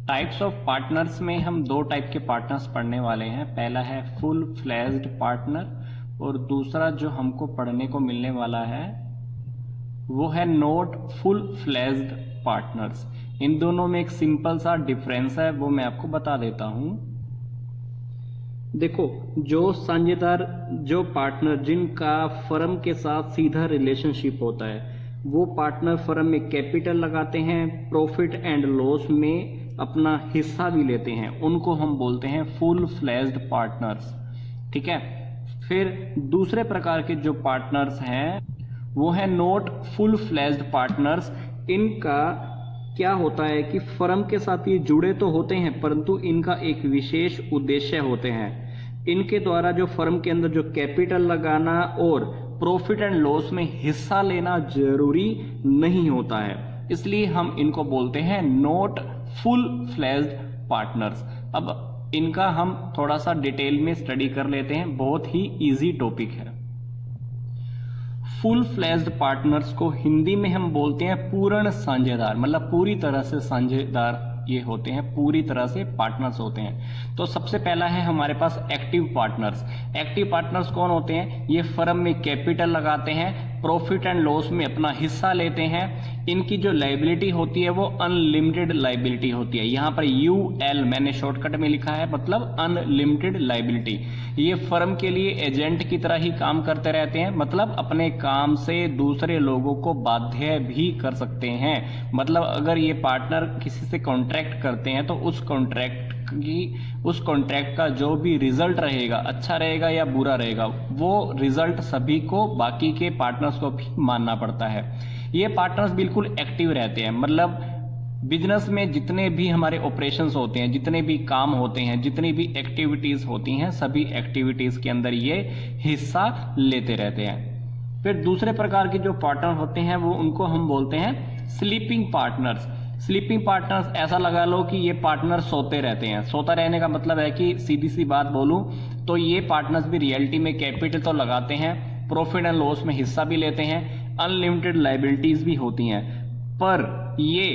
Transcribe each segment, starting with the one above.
Types of partners में हम दो टाइप के पार्टनर्स पढ़ने वाले हैं। पहला है फुल फ्लेज्ड पार्टनर और दूसरा जो हमको पढ़ने को मिलने वाला है वो है नॉट फुल फ्लेज्ड पार्टनर्स। इन दोनों में एक सिंपल सा डिफरेंस है, वो मैं आपको बता देता हूं। देखो, जो साझेदार, जो पार्टनर जिनका फर्म के साथ सीधा रिलेशनशिप होता है, वो पार्टनर फर्म में कैपिटल लगाते हैं, प्रॉफिट एंड लॉस में अपना हिस्सा भी लेते हैं, उनको हम बोलते हैं फुल फ्लेज्ड पार्टनर्स। ठीक है। फिर दूसरे प्रकार के जो पार्टनर्स हैं वो है नॉट फुल फ्लेज्ड पार्टनर्स। इनका क्या होता है कि फर्म के साथ ये जुड़े तो होते हैं परंतु इनका एक विशेष उद्देश्य होते हैं। इनके द्वारा जो फर्म के अंदर जो कैपिटल लगाना और प्रॉफिट एंड लॉस में हिस्सा लेना जरूरी नहीं होता है, इसलिए हम इनको बोलते हैं नॉट फुल फ्लेज्ड पार्टनर्स। अब इनका हम थोड़ा सा डिटेल में स्टडी कर लेते हैं, बहुत ही इजी टॉपिक है। फुल फ्लेज्ड पार्टनर्स को हिंदी में हम बोलते हैं पूर्ण साझेदार, मतलब पूरी तरह से साझेदार ये होते हैं, पूरी तरह से पार्टनर्स होते हैं। तो सबसे पहला है हमारे पास एक्टिव पार्टनर्स। एक्टिव पार्टनर्स कौन होते हैं? ये फर्म में कैपिटल लगाते हैं, प्रॉफिट एंड लॉस में अपना हिस्सा लेते हैं। इनकी जो लायबिलिटी होती है वो अनलिमिटेड लायबिलिटी होती है। यहाँ पर UL मैंने शॉर्टकट में लिखा है, मतलब अनलिमिटेड लायबिलिटी। ये फर्म के लिए एजेंट की तरह ही काम करते रहते हैं, मतलब अपने काम से दूसरे लोगों को बाध्य भी कर सकते हैं। मतलब अगर ये पार्टनर किसी से कॉन्ट्रैक्ट करते हैं तो उस कॉन्ट्रैक्ट का जो भी रिजल्ट रहेगा, अच्छा रहेगा या बुरा रहेगा, वो रिजल्ट सभी को, बाकी के पार्टनर्स को भी मानना पड़ता है। ये पार्टनर्स बिल्कुल एक्टिव रहते हैं, मतलब बिजनेस में जितने भी हमारे ऑपरेशंस होते हैं, जितने भी काम होते हैं, जितनी भी एक्टिविटीज होती हैं, सभी एक्टिविटीज के अंदर ये हिस्सा लेते रहते हैं। फिर दूसरे प्रकार के जो पार्टनर होते हैं वो उनको हम बोलते हैं स्लीपिंग पार्टनर्स। स्लीपिंग पार्टनर्स ऐसा लगा लो कि ये पार्टनर सोते रहते हैं। सोता रहने का मतलब है कि सीधी सी बात बोलूं तो ये पार्टनर्स भी रियलिटी में कैपिटल तो लगाते हैं, प्रॉफिट एंड लॉस में हिस्सा भी लेते हैं, अनलिमिटेड लायबिलिटीज भी होती हैं, पर ये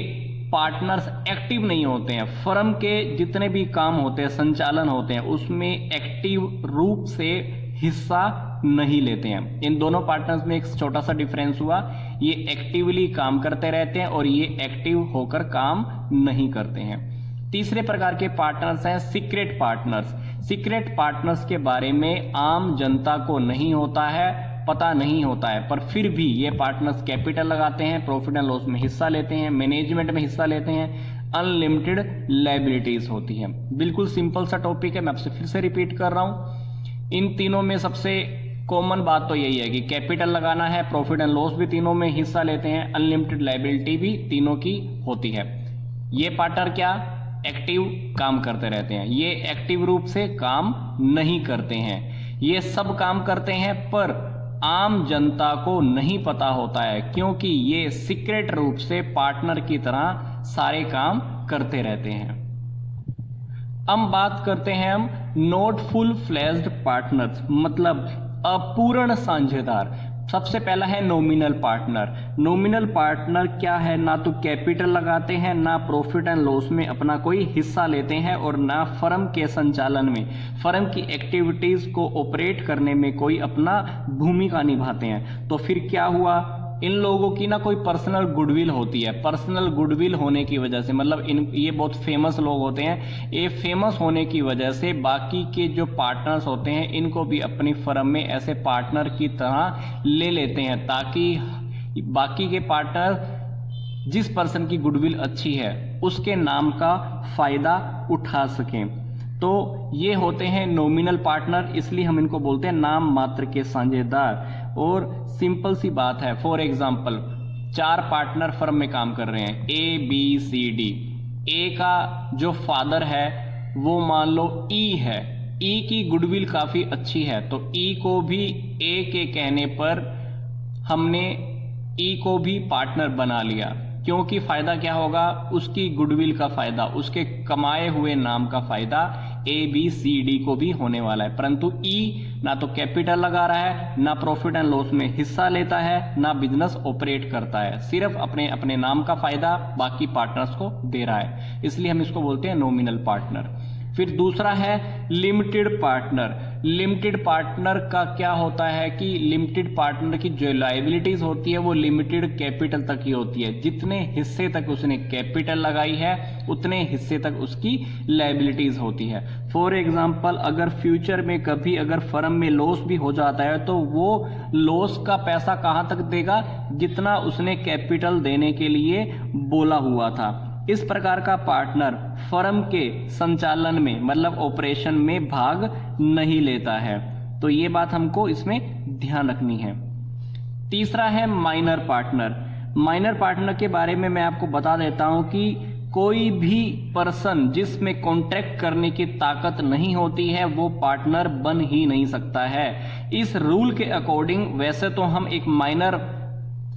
पार्टनर्स एक्टिव नहीं होते हैं। फर्म के जितने भी काम होते हैं, संचालन होते हैं, उसमें एक्टिव रूप से हिस्सा नहीं लेते हैं। इन दोनों पार्टनर्स में एक छोटा सा डिफरेंस हुआ, ये एक्टिवली काम करते रहते हैं और ये एक्टिव होकर काम नहीं करते हैं। तीसरे प्रकार के पार्टनर्स हैं सीक्रेट पार्टनर्स। सीक्रेट पार्टनर्स के बारे में आम जनता को नहीं होता है, पता नहीं होता है, पर फिर भी ये पार्टनर्स कैपिटल लगाते हैं, प्रॉफिट एंड लॉस में हिस्सा लेते हैं, मैनेजमेंट में हिस्सा लेते हैं, अनलिमिटेड लायबिलिटीज होती हैं। बिल्कुल सिंपल सा टॉपिक है, मैं आपसे फिर से रिपीट कर रहा हूं। इन तीनों में सबसे कॉमन बात तो यही है कि कैपिटल लगाना है, प्रॉफिट एंड लॉस भी तीनों में हिस्सा लेते हैं, अनलिमिटेड लायबिलिटी भी तीनों की होती है। ये पार्टनर क्या एक्टिव काम करते रहते हैं, ये एक्टिव रूप से काम नहीं करते हैं। ये सब काम करते हैं पर आम जनता को नहीं पता होता है, क्योंकि ये सीक्रेट रूप से पार्टनर की तरह सारे काम करते रहते हैं। अब बात करते हैं हम नॉट फुल फ्लेज्ड पार्टनर्स, मतलब अपूर्ण साझेदार। सबसे पहला है नॉमिनल पार्टनर। नॉमिनल पार्टनर क्या है? ना तो कैपिटल लगाते हैं, ना प्रॉफिट एंड लॉस में अपना कोई हिस्सा लेते हैं और ना फर्म के संचालन में, फर्म की एक्टिविटीज को ऑपरेट करने में कोई अपना भूमिका निभाते हैं। तो फिर क्या हुआ? इन लोगों की ना कोई पर्सनल गुडविल होती है। पर्सनल गुडविल होने की वजह से, मतलब ये बहुत फेमस लोग होते हैं, ये फेमस होने की वजह से बाकी के जो पार्टनर्स होते हैं इनको भी अपनी फर्म में ऐसे पार्टनर की तरह ले लेते हैं, ताकि बाकी के पार्टनर जिस पर्सन की गुडविल अच्छी है उसके नाम का फायदा उठा सकें। तो ये होते हैं नॉमिनल पार्टनर, इसलिए हम इनको बोलते हैं नाम मात्र के साझेदार। और सिंपल सी बात है, फॉर एग्जाम्पल 4 पार्टनर फर्म में काम कर रहे हैं, ABCD। ए का जो फादर है वो मान लो E है, E की गुडविल काफी अच्छी है, तो E को भी A के कहने पर हमने E को भी पार्टनर बना लिया, क्योंकि फायदा क्या होगा? उसकी गुडविल का फायदा, उसके कमाए हुए नाम का फायदा ABCD को भी होने वाला है, परंतु ई ना तो कैपिटल लगा रहा है, ना प्रॉफिट एंड लॉस में हिस्सा लेता है, ना बिजनेस ऑपरेट करता है, सिर्फ अपने अपने नाम का फायदा बाकी पार्टनर्स को दे रहा है, इसलिए हम इसको बोलते हैं नॉमिनल पार्टनर। फिर दूसरा है लिमिटेड पार्टनर। लिमिटेड पार्टनर का क्या होता है कि लिमिटेड पार्टनर की जो लायबिलिटीज होती है वो लिमिटेड कैपिटल तक ही होती है, जितने हिस्से तक उसने कैपिटल लगाई है उतने हिस्से तक उसकी लायबिलिटीज होती है। फॉर एग्जांपल अगर फ्यूचर में कभी अगर फर्म में लॉस भी हो जाता है तो वो लॉस का पैसा कहां तक देगा, जितना उसने कैपिटल देने के लिए बोला हुआ था। इस प्रकार का पार्टनर फर्म के संचालन में मतलब ऑपरेशन में भाग नहीं लेता है, तो ये बात हमको इसमें ध्यान रखनी है। तीसरा है माइनर पार्टनर। माइनर पार्टनर के बारे में मैं आपको बता देता हूं कि कोई भी पर्सन जिसमें कॉन्ट्रैक्ट करने की ताकत नहीं होती है वो पार्टनर बन ही नहीं सकता है। इस रूल के अकॉर्डिंग वैसे तो हम एक माइनर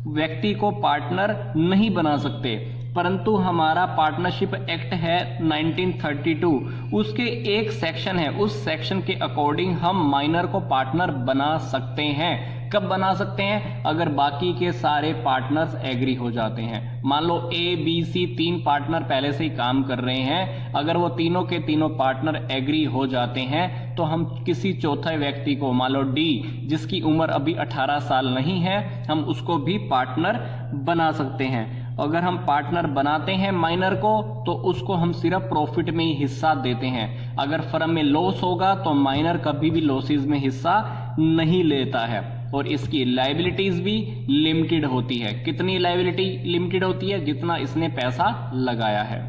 व्यक्ति को पार्टनर नहीं बना सकते, परंतु हमारा पार्टनरशिप एक्ट है 1932, उसके एक सेक्शन है, उस सेक्शन के अकॉर्डिंग हम माइनर को पार्टनर बना सकते हैं। कब बना सकते हैं? अगर बाकी के सारे पार्टनर्स एग्री हो जाते हैं। मान लो ABC 3 पार्टनर पहले से ही काम कर रहे हैं, अगर वो तीनों के तीनों पार्टनर एग्री हो जाते हैं तो हम किसी चौथे व्यक्ति को, मान लो D जिसकी उम्र अभी 18 साल नहीं है, हम उसको भी पार्टनर बना सकते हैं। अगर हम पार्टनर बनाते हैं माइनर को तो उसको हम सिर्फ प्रॉफिट में ही हिस्सा देते हैं। अगर फर्म में लॉस होगा तो माइनर कभी भी लॉसेस में हिस्सा नहीं लेता है, और इसकी लायबिलिटीज भी लिमिटेड होती है। कितनी लायबिलिटी लिमिटेड होती है? जितना इसने पैसा लगाया है।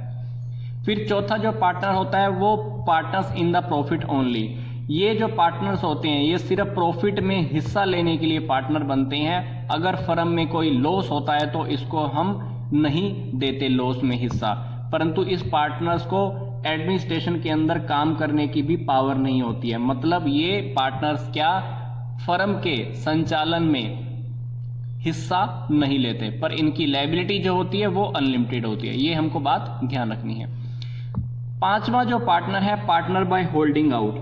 फिर चौथा जो पार्टनर होता है वो partners in the profit only. ये जो पार्टनर्स होते हैं ये सिर्फ प्रॉफिट में हिस्सा लेने के लिए पार्टनर बनते हैं। अगर फर्म में कोई लॉस होता है तो इसको हम नहीं देते लॉस में हिस्सा, परंतु इस पार्टनर्स को एडमिनिस्ट्रेशन के अंदर काम करने की भी पावर नहीं होती है। मतलब ये पार्टनर्स क्या फर्म के संचालन में हिस्सा नहीं लेते, पर इनकी लायबिलिटी जो होती है वो अनलिमिटेड होती है। ये हमको बात ध्यान रखनी है। पांचवा जो पार्टनर है पार्टनर बाय होल्डिंग आउट।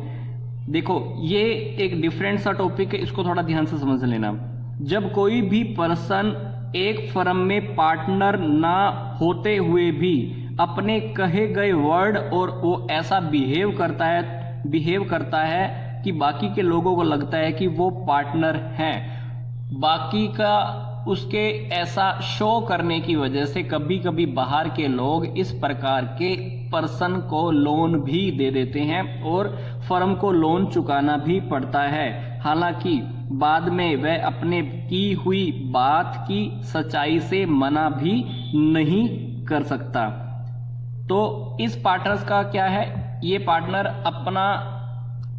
देखो ये एक डिफरेंट सा टॉपिक है, इसको थोड़ा ध्यान से समझ लेना। जब कोई भी पर्सन एक फर्म में पार्टनर ना होते हुए भी अपने कहे गए वर्ड और वो ऐसा बिहेव करता है कि बाकी के लोगों को लगता है कि वो पार्टनर हैं, बाकी का उसके ऐसा शो करने की वजह से कभी कभी बाहर के लोग इस प्रकार के पर्सन को लोन भी दे देते हैं और फर्म को लोन चुकाना भी पड़ता है। हालांकि बाद में वह अपने की हुई बात की सच्चाई से मना भी नहीं कर सकता। तो इस पार्टनर्स का क्या है, ये पार्टनर अपना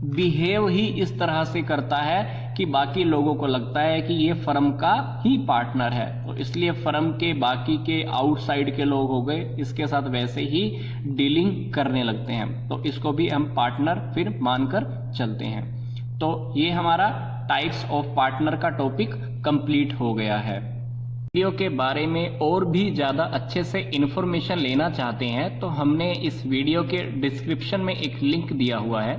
बिहेव ही इस तरह से करता है कि बाकी लोगों को लगता है कि ये फर्म का ही पार्टनर है, तो इसलिए फर्म के बाकी के आउटसाइड के लोग हो गए इसके साथ वैसे ही डीलिंग करने लगते हैं, तो इसको भी हम पार्टनर फिर मानकर चलते हैं। तो ये हमारा टाइप्स ऑफ पार्टनर का टॉपिक कंप्लीट हो गया है। वीडियो के बारे में और भी ज़्यादा अच्छे से इन्फॉर्मेशन लेना चाहते हैं तो हमने इस वीडियो के डिस्क्रिप्शन में एक लिंक दिया हुआ है,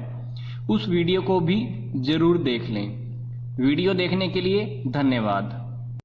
उस वीडियो को भी जरूर देख लें। वीडियो देखने के लिए धन्यवाद।